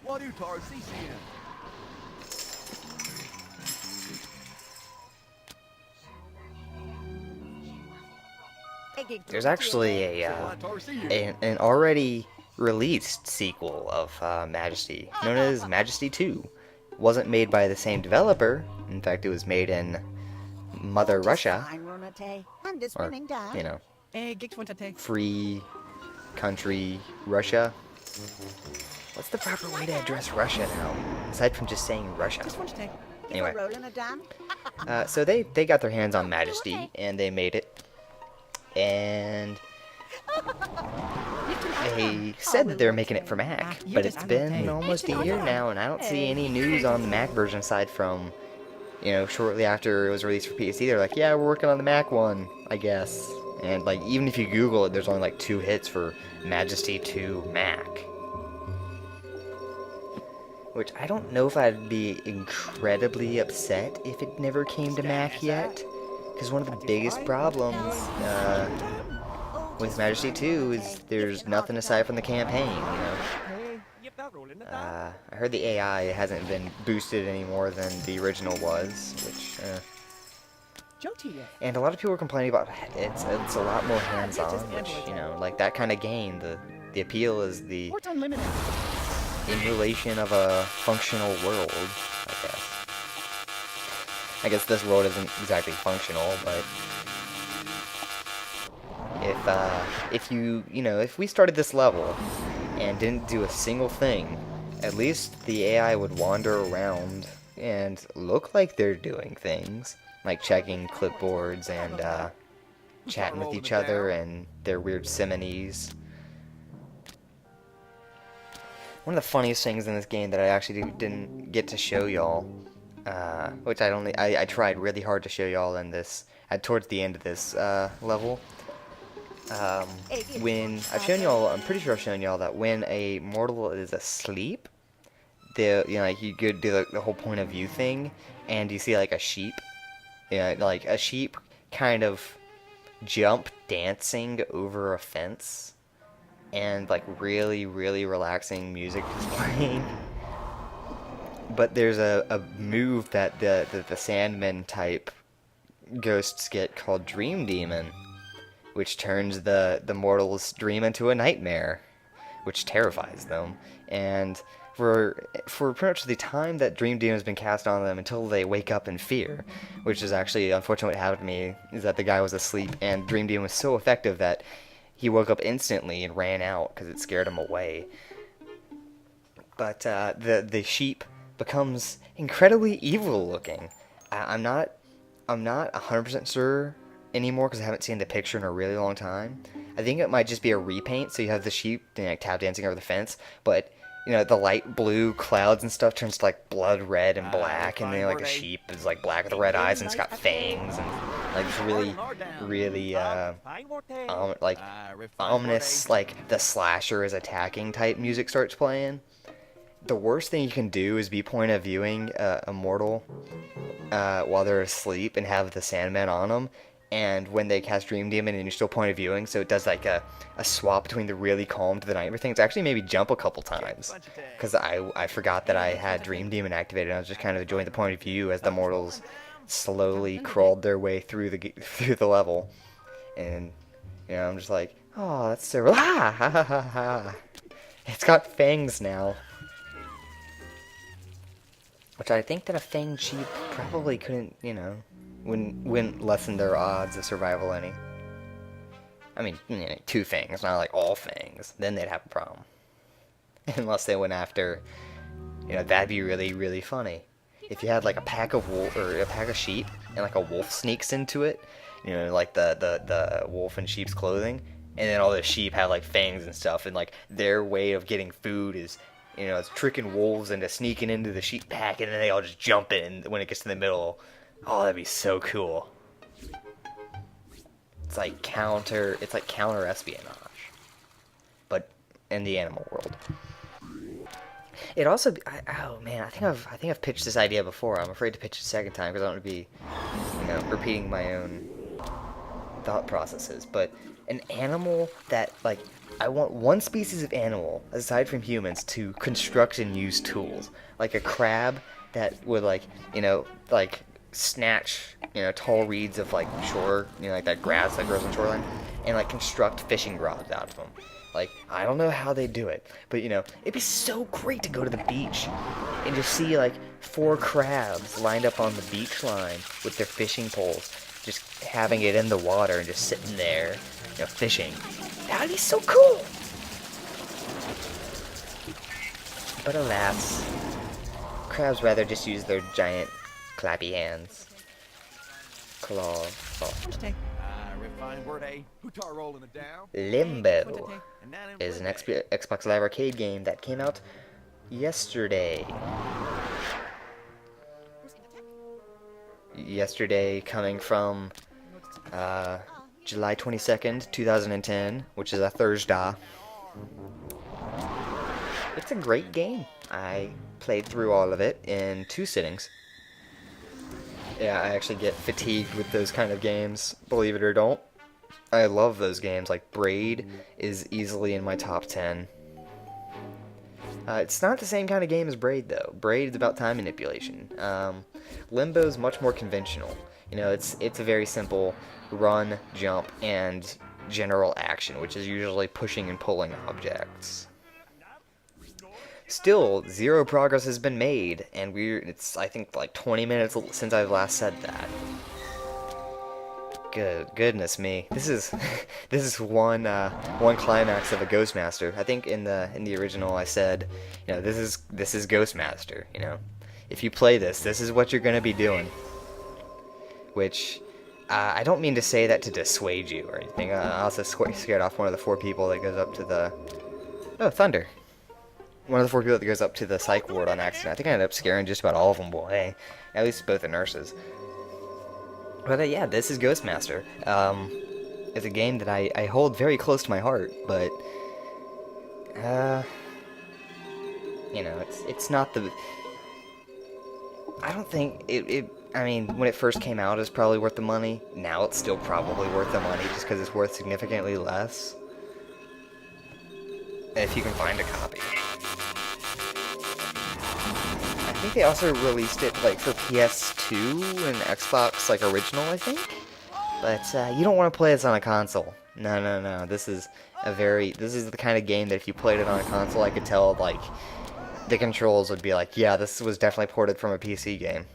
What do Tarsician? There's actually an already released sequel of Majesty, known as Majesty 2. Wasn't made by the same developer. In fact, it was made in Mother Russia, or, you know, free country Russia. What's the proper way to address Russia now, aside from just saying Russia? Anyway, so they got their hands on Majesty, and they made it, and they said that they were making it for Mac, but it's been almost a year now, and I don't see any news on the Mac version aside from, you know, shortly after it was released for PC, they're like, yeah, we're working on the Mac one, I guess. And, like, even if you Google it, there's only, like, 2 hits for Majesty 2 Mac. Which, I don't know if I'd be incredibly upset if it never came to Mac yet. Because one of the biggest problems with Majesty 2 is there's nothing aside from the campaign, you know? I heard the AI hasn't been boosted any more than the original was, which, and a lot of people are complaining about it's a lot more hands-on, which, you know, like that kind of game, the appeal is the emulation of a functional world, I guess. I guess this world isn't exactly functional, but if if we started this level and didn't do a single thing, at least the AI would wander around and look like they're doing things, like checking clipboards and chatting with each other and their weird similes. One of the funniest things in this game that I actually didn't get to show y'all, which I tried really hard to show y'all in this, towards the end of this level. When I've shown y'all, I'm pretty sure I've shown y'all that when a mortal is asleep, like you could do the whole point of view thing, and you see like a sheep, like a sheep kind of jump dancing over a fence, and like really, really relaxing music is playing. But there's a move that the Sandman type ghosts get called Dream Demon, which turns the mortal's dream into a nightmare, which terrifies them. And for pretty much the time that Dream Demon has been cast on them until they wake up in fear, which is actually, unfortunately, what happened to me, is that the guy was asleep, and Dream Demon was so effective that he woke up instantly and ran out because it scared him away. But the sheep becomes incredibly evil looking. I'm not 100% sure anymore because I haven't seen the picture in a really long time. I think it might just be a repaint, so you have the sheep like, tap dancing over the fence, but you know the light blue clouds and stuff turns to like blood red and black, and then like the sheep is like black with red eyes and it's got fangs and like it's really like ominous, like the slasher is attacking type music starts playing. The worst thing you can do is be point of viewing a mortal while they're asleep and have the Sandman on them. And when they cast Dream Demon and you're still point of viewing, so it does like a swap between the really calm to the nightmare thing. It's actually made me jump a couple times. Because I forgot that I had Dream Demon activated, and I was just kind of enjoying the point of view as the mortals slowly crawled their way through the level. And, you know, I'm just like, oh, that's so... Ah! Ha, ha, ha, ha. It's got fangs now. Which I think that a fanged sheep probably couldn't, you know... wouldn't lessen their odds of survival any. I mean, you know, 2 fangs, not like all fangs. Then they'd have a problem. Unless they went after, you know, that'd be really, really funny. If you had like a pack of sheep, and like a wolf sneaks into it, you know, like the wolf in sheep's clothing, and then all the sheep have like fangs and stuff, and like their way of getting food is, you know, it's tricking wolves into sneaking into the sheep pack, and then they all just jump in when it gets to the middle. Oh, that'd be so cool. It's like counter espionage, but in the animal world. It also, oh man, I think I've pitched this idea before. I'm afraid to pitch it a second time because I don't want to be, you know, repeating my own thought processes, but an animal that, like, I want one species of animal, aside from humans, to construct and use tools. Like a crab that would, like, like, snatch, tall reeds of, like, shore, like that grass that grows on shoreline, and, like, construct fishing rods out of them. Like, I don't know how they do it, but, it'd be so great to go to the beach and just see, like, 4 crabs lined up on the beach line with their fishing poles, just having it in the water and just sitting there, fishing. That'd be so cool! But alas, crabs rather just use their giant clappy hands. Claw. Refined word A. Hutar rolling it down. Limbo is an Xbox Live Arcade game that came out yesterday. Yesterday, coming from July 22nd, 2010, which is a Thursday. It's a great game. I played through all of it in 2 sittings. Yeah, I actually get fatigued with those kind of games, believe it or don't. I love those games. Like, Braid is easily in my top 10. It's not the same kind of game as Braid, though. Braid is about time manipulation. Limbo is much more conventional. It's a very simple run, jump, and general action, which is usually pushing and pulling objects. Still, 0 progress has been made, and it's, I think, like 20 minutes since I've last said that. Goodness me. This is one climax of a Ghostmaster. I think in the original I said, this is Ghostmaster, If you play this is what you're going to be doing. Which, I don't mean to say that to dissuade you or anything. I also scared off one of the 4 people that goes up to the... Oh, thunder. One of the 4 people that goes up to the psych ward on accident. I think I ended up scaring just about all of them, boy. Hey, at least both the nurses. But yeah, this is Ghostmaster. It's a game that I hold very close to my heart, but... it's not the... I don't think I mean, when it first came out, it was probably worth the money. Now it's still probably worth the money, just because it's worth significantly less. If you can find a copy. I think they also released it, like, for PS2 and Xbox, like, original, I think? But, you don't want to play this on a console. No. This is the kind of game that if you played it on a console, I could tell, like, the controls would be like, yeah, this was definitely ported from a PC game.